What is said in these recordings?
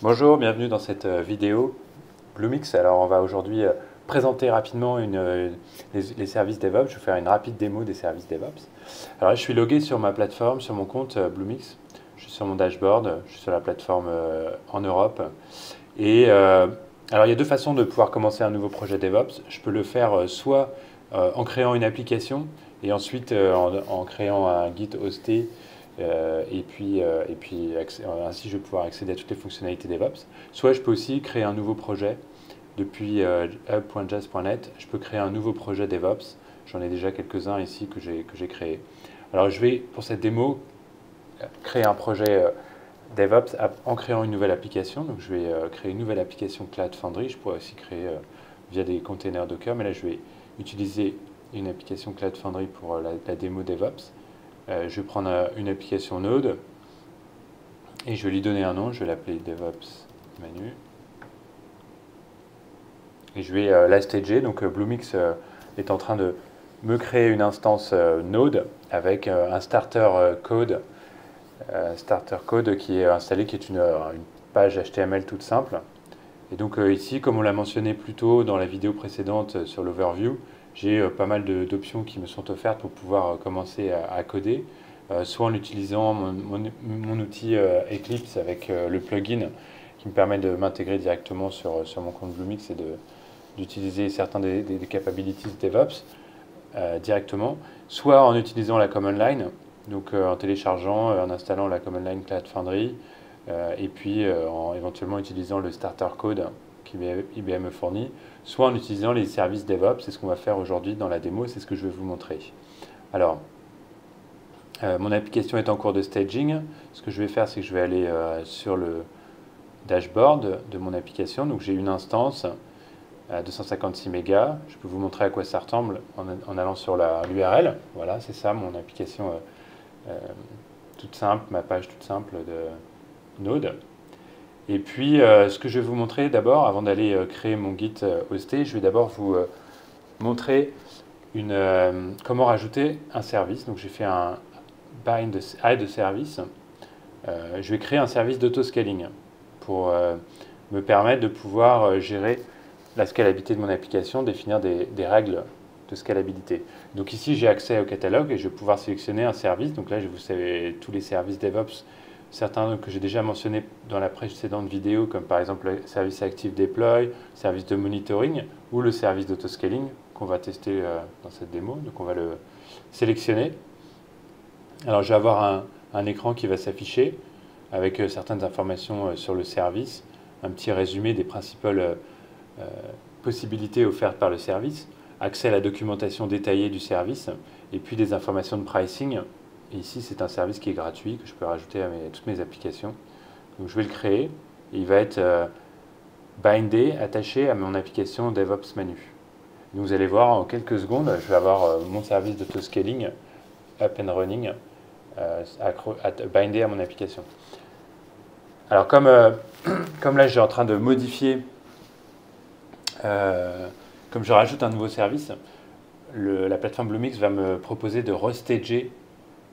Bonjour, bienvenue dans cette vidéo Bluemix. Alors on va aujourd'hui présenter rapidement les services DevOps. Je vais faire une rapide démo des services DevOps. Alors là, je suis logué sur ma plateforme, sur mon compte Bluemix. Je suis sur mon dashboard, je suis sur la plateforme en Europe. Et alors il y a deux façons de pouvoir commencer un nouveau projet DevOps. Je peux le faire soit en créant une application et ensuite en créant un Git hosté ainsi je vais pouvoir accéder à toutes les fonctionnalités DevOps. Soit je peux aussi créer un nouveau projet depuis hub.jazz.net. Je peux créer un nouveau projet DevOps. J'en ai déjà quelques-uns ici que j'ai créé. Alors je vais pour cette démo créer un projet DevOps en créant une nouvelle application. Donc je vais créer une nouvelle application Cloud Foundry. Je pourrais aussi créer via des containers Docker, mais là je vais utiliser une application Cloud Foundry pour la démo DevOps. Je vais prendre une application Node et je vais lui donner un nom. Je vais l'appeler DevOps Manu. Et je vais la stager. Donc Bluemix est en train de me créer une instance Node avec un starter code qui est installé, qui est une page HTML toute simple. Et donc ici, comme on l'a mentionné plus tôt dans la vidéo précédente sur l'overview, j'ai pas mal d'options qui me sont offertes pour pouvoir commencer à coder, soit en utilisant mon outil Eclipse avec le plugin qui me permet de m'intégrer directement sur mon compte Bluemix et d'utiliser certains des capabilities DevOps directement, soit en utilisant la command line, donc en téléchargeant, en installant la command line Cloud Foundry, et puis en éventuellement utilisant le starter code qu'IBM me fournit, soit en utilisant les services DevOps. C'est ce qu'on va faire aujourd'hui dans la démo, c'est ce que je vais vous montrer. Alors, mon application est en cours de staging. Ce que je vais faire, c'est que je vais aller sur le dashboard de mon application. Donc j'ai une instance à 256 mégas. Je peux vous montrer à quoi ça ressemble en allant sur l'URL. Voilà, c'est ça mon application toute simple, ma page toute simple de Node. Et puis, ce que je vais vous montrer d'abord, avant d'aller créer mon Git hosté, je vais d'abord vous montrer comment rajouter un service. Donc, j'ai fait un add service. Je vais créer un service d'autoscaling pour me permettre de pouvoir gérer la scalabilité de mon application, définir des règles de scalabilité. Donc ici, j'ai accès au catalogue et je vais pouvoir sélectionner un service. Donc là, vous savez tous les services DevOps, certains que j'ai déjà mentionnés dans la précédente vidéo, comme par exemple le service Active Deploy, service de monitoring ou le service d'autoscaling qu'on va tester dans cette démo. Donc on va le sélectionner. Alors je vais avoir un écran qui va s'afficher avec certaines informations sur le service, un petit résumé des principales possibilités offertes par le service, accès à la documentation détaillée du service, et puis des informations de pricing. Et ici, c'est un service qui est gratuit, que je peux rajouter à toutes mes applications. Donc je vais le créer, et il va être bindé, attaché à mon application DevOps Manu. Donc vous allez voir, en quelques secondes, je vais avoir mon service d'autoscaling up and running, bindé à mon application. Alors comme là, je suis en train de modifier comme je rajoute un nouveau service, la plateforme Bluemix va me proposer de restager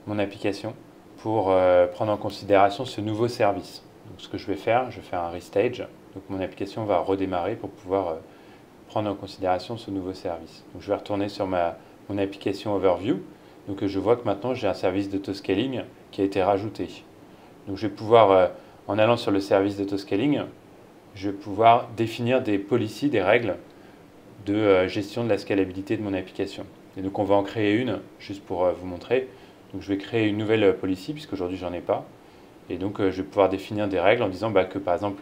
mon application pour prendre en considération ce nouveau service. Donc, ce que je vais faire un restage. Donc mon application va redémarrer pour pouvoir prendre en considération ce nouveau service. Donc, je vais retourner sur mon application Overview. Donc je vois que maintenant j'ai un service d'autoscaling qui a été rajouté. Donc je vais pouvoir, en allant sur le service d'autoscaling, je vais pouvoir définir des policies, des règles de gestion de la scalabilité de mon application. Et donc on va en créer une, juste pour vous montrer. Donc je vais créer une nouvelle policy, puisqu'aujourd'hui j'en ai pas. Et donc je vais pouvoir définir des règles en disant que par exemple,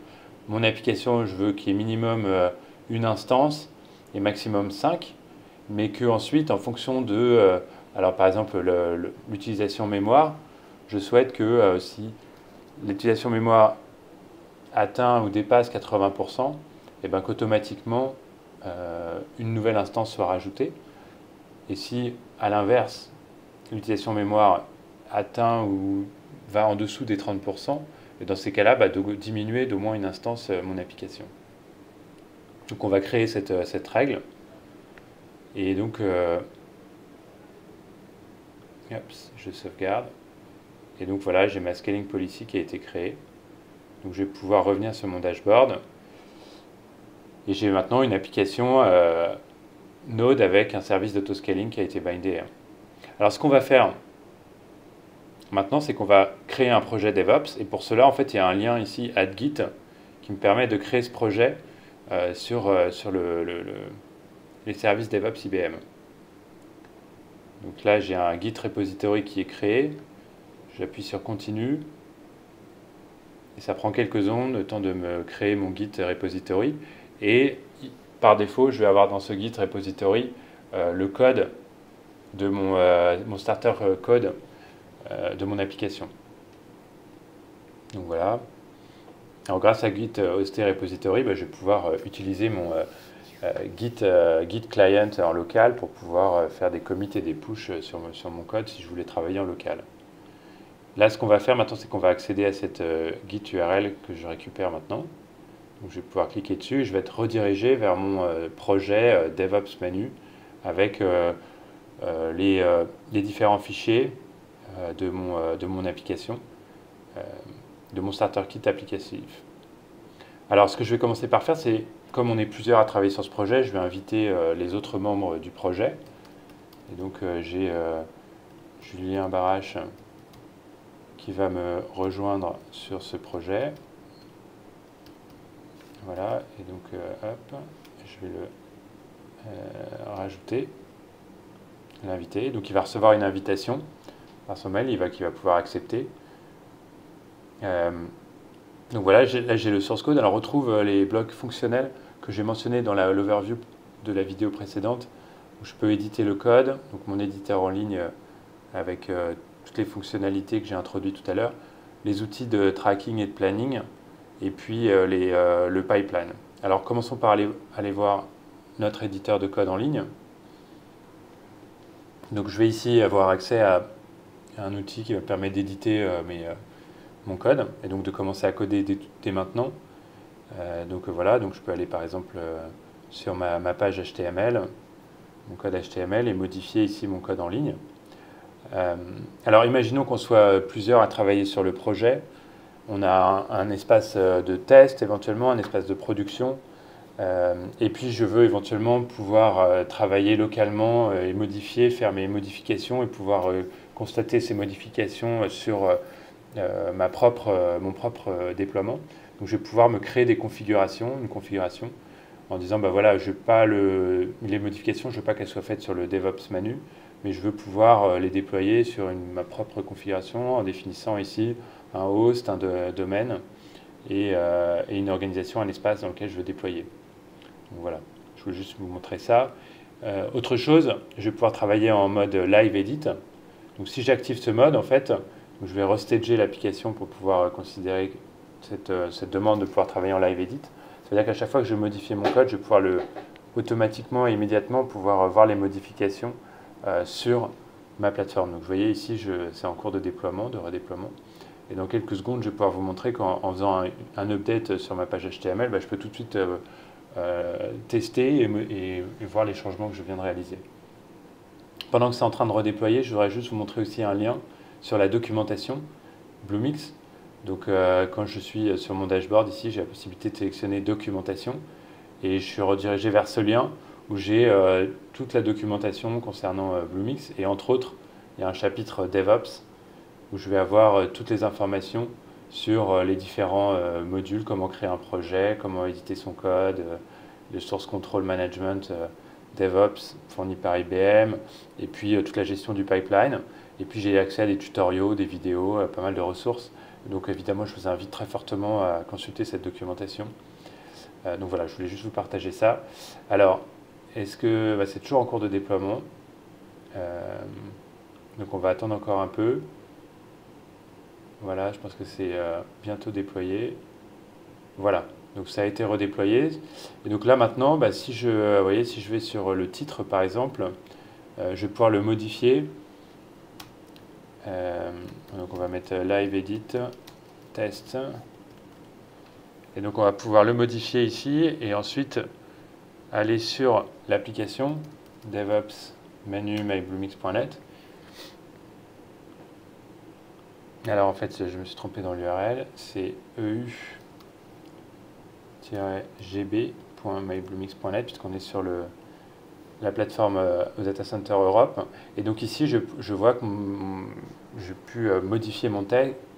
mon application, je veux qu'il y ait minimum une instance et maximum 5, mais que ensuite, en fonction de, alors par exemple, l'utilisation mémoire, je souhaite que si l'utilisation mémoire atteint ou dépasse 80%, et bien qu'automatiquement, une nouvelle instance soit rajoutée. Et si, à l'inverse, l'utilisation mémoire atteint ou va en dessous des 30%, et dans ces cas-là, de diminuer d'au moins une instance mon application. Donc on va créer cette règle. Et donc, je sauvegarde. Et donc voilà, j'ai ma scaling policy qui a été créée. Donc je vais pouvoir revenir sur mon dashboard. Et j'ai maintenant une application Node avec un service d'autoscaling qui a été bindé. Alors ce qu'on va faire maintenant, c'est qu'on va créer un projet DevOps. Et pour cela, en fait, il y a un lien ici, Add Git, qui me permet de créer ce projet sur les services DevOps IBM. Donc là, j'ai un Git repository qui est créé. J'appuie sur Continue. Et ça prend quelques secondes, le temps de me créer mon Git repository. Et par défaut, je vais avoir dans ce Git repository le code de mon starter code de mon application. Donc voilà. Alors grâce à Git Host Repository, je vais pouvoir utiliser mon Git client en local pour pouvoir faire des commits et des push sur mon code si je voulais travailler en local. Là, ce qu'on va faire maintenant, c'est qu'on va accéder à cette Git URL que je récupère maintenant. Donc, je vais pouvoir cliquer dessus et je vais être redirigé vers mon projet DevOps Menu avec les différents fichiers de mon application, de mon starter kit applicatif. Alors, ce que je vais commencer par faire, c'est, comme on est plusieurs à travailler sur ce projet, je vais inviter les autres membres du projet. Et donc, j'ai Julien Barache qui va me rejoindre sur ce projet. Voilà, et donc, hop, je vais le rajouter, l'inviter. Donc, il va recevoir une invitation par son mail, qui va pouvoir accepter. Donc voilà, là j'ai le source code. Alors on retrouve les blocs fonctionnels que j'ai mentionnés dans l'overview de la vidéo précédente, où je peux éditer le code, donc mon éditeur en ligne avec toutes les fonctionnalités que j'ai introduites tout à l'heure, les outils de tracking et de planning, et puis le pipeline. Alors commençons par aller voir notre éditeur de code en ligne. Donc je vais ici avoir accès à un outil qui me permet d'éditer mon code et donc de commencer à coder dès maintenant. Donc voilà, donc je peux aller par exemple sur ma page HTML, mon code HTML, et modifier ici mon code en ligne. Alors imaginons qu'on soit plusieurs à travailler sur le projet. On a un espace de test, éventuellement un espace de production, et puis je veux éventuellement pouvoir travailler localement et modifier, faire mes modifications et pouvoir constater ces modifications sur mon propre déploiement. Donc je vais pouvoir me créer une configuration en disant voilà, je veux pas les modifications, je veux pas qu'elles soient faites sur le DevOps menu, mais je veux pouvoir les déployer sur ma propre configuration en définissant ici un host, un domaine et une organisation, un espace dans lequel je veux déployer. Donc voilà, je voulais juste vous montrer ça. Autre chose, je vais pouvoir travailler en mode live edit. Donc si j'active ce mode, en fait, je vais restager l'application pour pouvoir considérer cette demande de pouvoir travailler en live edit. Ça veut dire qu'à chaque fois que je vais modifier mon code, je vais pouvoir automatiquement et immédiatement pouvoir voir les modifications sur ma plateforme. Donc vous voyez ici, c'est en cours de déploiement, de redéploiement. Et dans quelques secondes, je vais pouvoir vous montrer qu'en faisant un update sur ma page HTML, je peux tout de suite tester et voir les changements que je viens de réaliser. Pendant que c'est en train de redéployer, je voudrais juste vous montrer aussi un lien sur la documentation Bluemix. Donc quand je suis sur mon dashboard ici, j'ai la possibilité de sélectionner documentation et je suis redirigé vers ce lien où j'ai toute la documentation concernant Bluemix, et entre autres, il y a un chapitre DevOps où je vais avoir toutes les informations sur les différents modules, comment créer un projet, comment éditer son code, le source control management DevOps fourni par IBM, et puis toute la gestion du pipeline. Et puis j'ai accès à des tutoriaux, des vidéos, pas mal de ressources. Donc évidemment, je vous invite très fortement à consulter cette documentation. Donc voilà, je voulais juste vous partager ça. Alors, est-ce que c'est toujours en cours de déploiement, donc on va attendre encore un peu. Voilà, je pense que c'est bientôt déployé. Voilà, donc ça a été redéployé. Et donc là maintenant, si je vais sur le titre par exemple, je vais pouvoir le modifier. Donc on va mettre live edit test. Et donc on va pouvoir le modifier ici et ensuite aller sur l'application DevOps menu mybluemix.net. Alors en fait, je me suis trompé dans l'URL, c'est eu-gb.mybluemix.net puisqu'on est sur la plateforme au Data Center Europe. Et donc ici, je vois que j'ai pu modifier mon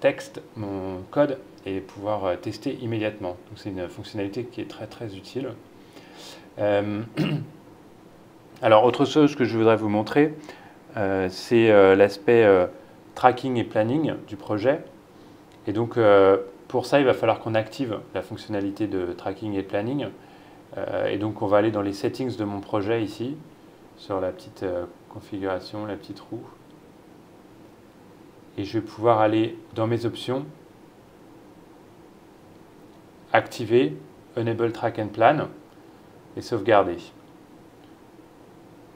texte, mon code et pouvoir tester immédiatement. Donc c'est une fonctionnalité qui est très très utile. Euh, alors autre chose que je voudrais vous montrer, c'est l'aspect tracking et planning du projet. Et donc pour ça, il va falloir qu'on active la fonctionnalité de tracking et planning. Et donc on va aller dans les settings de mon projet ici, sur la petite configuration, la petite roue. Et je vais pouvoir aller dans mes options, activer Enable Track and Plan et sauvegarder.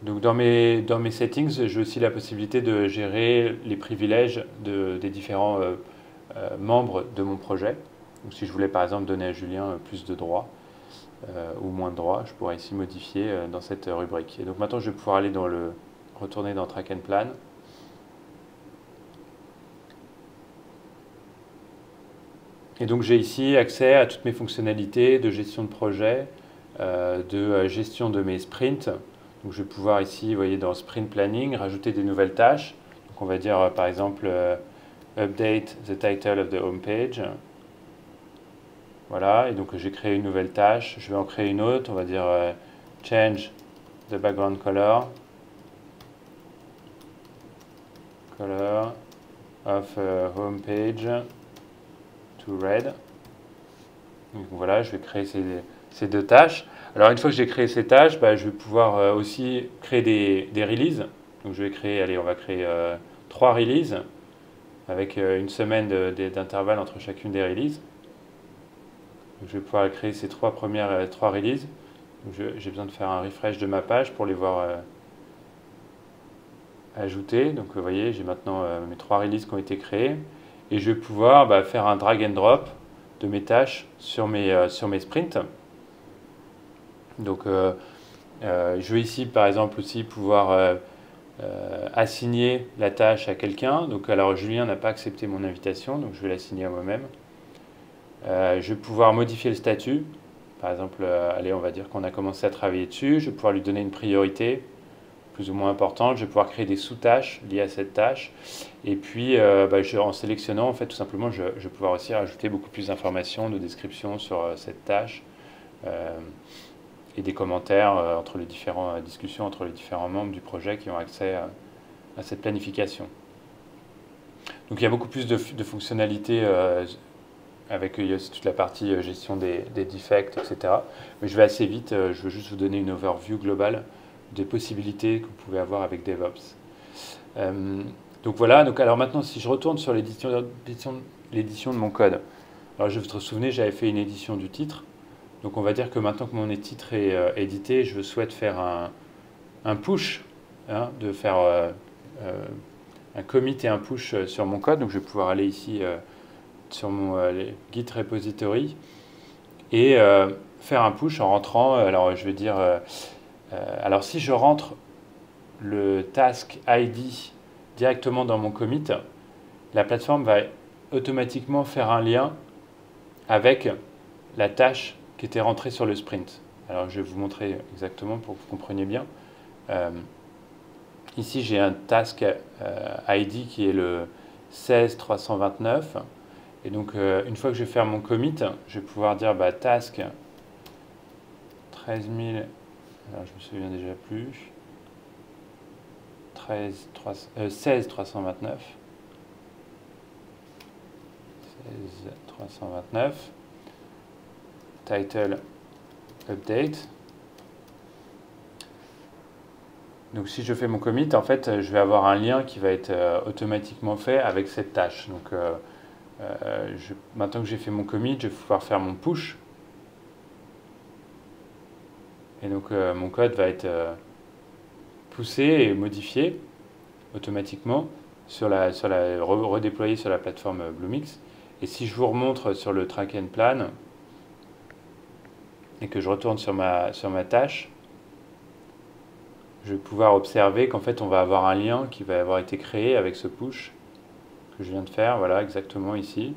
Donc dans mes settings, j'ai aussi la possibilité de gérer les privilèges des différents membres de mon projet. Donc si je voulais par exemple donner à Julien plus de droits ou moins de droits, je pourrais ici modifier dans cette rubrique. Et donc maintenant je vais pouvoir aller retourner dans Track and Plan. Et donc j'ai ici accès à toutes mes fonctionnalités de gestion de projet, de gestion de mes sprints. Donc je vais pouvoir ici, vous voyez, dans Sprint Planning, rajouter des nouvelles tâches. Donc on va dire par exemple Update the title of the home page. Voilà, et donc j'ai créé une nouvelle tâche. Je vais en créer une autre, on va dire Change the background color. Color of home page to red. Donc voilà, je vais créer ces deux tâches. Alors une fois que j'ai créé ces tâches, je vais pouvoir aussi créer des releases. Donc je vais créer, allez, on va créer 3 releases avec une semaine d'intervalle entre chacune des releases. Donc je vais pouvoir créer ces 3 releases. J'ai besoin de faire un refresh de ma page pour les voir ajouter. Donc vous voyez, j'ai maintenant mes 3 releases qui ont été créées. Et je vais pouvoir faire un drag and drop de mes tâches sur mes sprints. Donc je vais ici par exemple aussi pouvoir assigner la tâche à quelqu'un. Donc alors Julien n'a pas accepté mon invitation, donc je vais l'assigner à moi-même. Je vais pouvoir modifier le statut. Par exemple, allez, on va dire qu'on a commencé à travailler dessus. Je vais pouvoir lui donner une priorité plus ou moins importante. Je vais pouvoir créer des sous-tâches liées à cette tâche. Et puis, en sélectionnant, en fait, tout simplement, je vais pouvoir aussi rajouter beaucoup plus d'informations, de descriptions sur cette tâche et des commentaires entre les différentes discussions entre les différents membres du projet qui ont accès à cette planification. Donc, il y a beaucoup plus de fonctionnalités avec il y a aussi toute la partie gestion des defects, etc. Mais je vais assez vite, je veux juste vous donner une overview globale des possibilités que vous pouvez avoir avec DevOps. Donc voilà, alors maintenant si je retourne sur l'édition de mon code, alors je vous souvenez, j'avais fait une édition du titre, donc on va dire que maintenant que mon titre est édité, je souhaite faire un push, de faire un commit et un push sur mon code, donc je vais pouvoir aller ici sur mon Git repository et faire un push en rentrant, alors je vais dire, alors si je rentre le task ID directement dans mon commit, la plateforme va automatiquement faire un lien avec la tâche qui était rentrée sur le sprint. Alors je vais vous montrer exactement pour que vous compreniez bien. Ici j'ai un task ID qui est le 16329. Et donc, une fois que je vais faire mon commit, je vais pouvoir dire task 13 000, alors je me souviens déjà plus, 16 329, 16 329, title update. Donc si je fais mon commit, en fait, je vais avoir un lien qui va être automatiquement fait avec cette tâche. Donc, maintenant que j'ai fait mon commit, je vais pouvoir faire mon push. Et donc mon code va être poussé et modifié automatiquement redéployé sur la plateforme Bluemix. Et si je vous remontre sur le track and plan et que je retourne sur ma tâche, je vais pouvoir observer qu'en fait on va avoir un lien qui va avoir été créé avec ce push que que je viens de faire, voilà, exactement ici.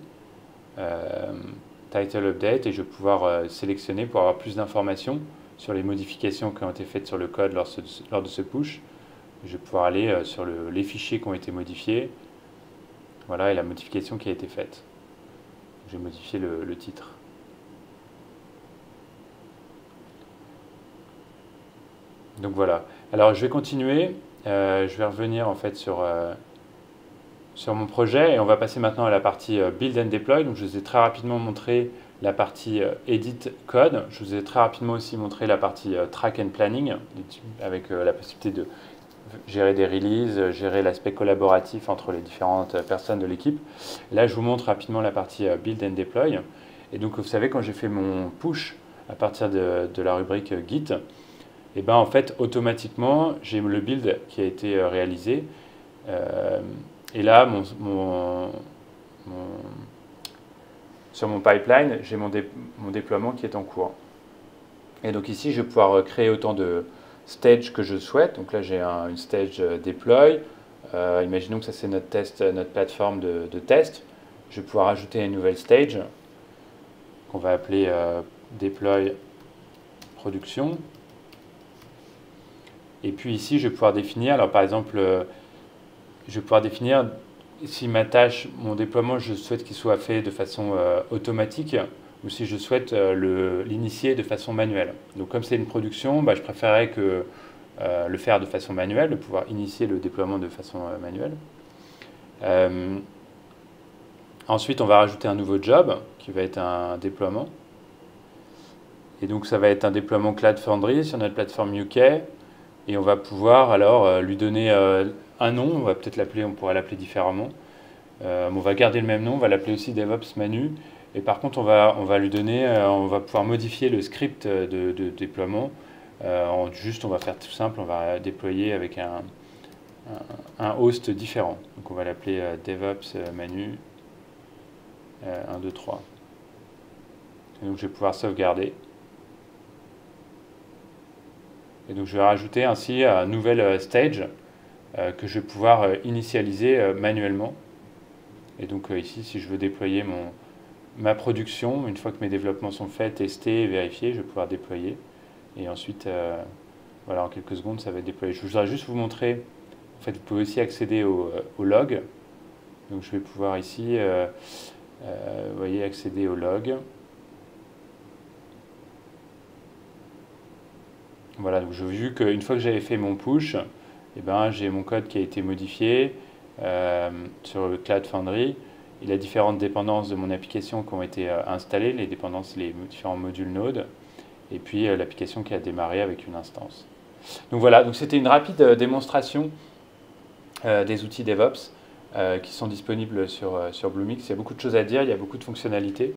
Title Update, et je vais pouvoir sélectionner pour avoir plus d'informations sur les modifications qui ont été faites sur le code lors de ce push. Je vais pouvoir aller sur les fichiers qui ont été modifiés, voilà, et la modification qui a été faite. J'ai modifié le titre. Donc voilà. Alors je vais continuer. Je vais revenir en fait sur mon projet et on va passer maintenant à la partie Build and Deploy. Donc je vous ai très rapidement montré la partie Edit Code. Je vous ai très rapidement aussi montré la partie Track and Planning avec la possibilité de gérer des releases, gérer l'aspect collaboratif entre les différentes personnes de l'équipe. Là, je vous montre rapidement la partie Build and Deploy. Et donc, vous savez, quand j'ai fait mon push à partir de la rubrique Git, et ben en fait, automatiquement, j'ai le build qui a été réalisé. Et là, sur mon pipeline, j'ai mon déploiement qui est en cours. Et donc ici, je vais pouvoir créer autant de stages que je souhaite. Donc là, j'ai une stage deploy. Imaginons que ça, c'est notre plateforme de test. Je vais pouvoir ajouter une nouvelle stage qu'on va appeler deploy production. Et puis ici, je vais pouvoir définir, alors par exemple, je vais pouvoir définir si ma tâche, mon déploiement, je souhaite qu'il soit fait de façon automatique ou si je souhaite l'initier de façon manuelle. Donc comme c'est une production, je préférerais le faire de façon manuelle, de pouvoir initier le déploiement de façon manuelle. Ensuite, on va rajouter un nouveau job qui va être un déploiement. Et donc ça va être un déploiement Cloud Foundry sur notre plateforme UK. Et on va pouvoir alors lui donner un nom, on pourrait l'appeler différemment. On va garder le même nom, on va l'appeler aussi DevOps Manu. Et par contre, on va lui donner, on va pouvoir modifier le script de déploiement. On va faire tout simple, on va déployer avec un host différent. Donc on va l'appeler DevOps Manu 1, 2, 3. Et donc je vais pouvoir sauvegarder. Et donc je vais rajouter ainsi un nouvel stage que je vais pouvoir initialiser manuellement. Et donc ici, si je veux déployer ma production, une fois que mes développements sont faits, testés et vérifiés, je vais pouvoir déployer. Et ensuite, voilà, en quelques secondes, ça va être déployé. Je voudrais juste vous montrer, en fait, vous pouvez aussi accéder au log. Donc je vais pouvoir ici, vous voyez, accéder au log. Voilà, donc j'ai vu qu'une fois que j'avais fait mon push, j'ai mon code qui a été modifié sur le Cloud Foundry. Il y a différentes dépendances de mon application qui ont été installées, les différents modules Node, et puis l'application qui a démarré avec une instance. Donc voilà, donc c'était une rapide démonstration des outils DevOps qui sont disponibles sur Bluemix. Il y a beaucoup de choses à dire, il y a beaucoup de fonctionnalités.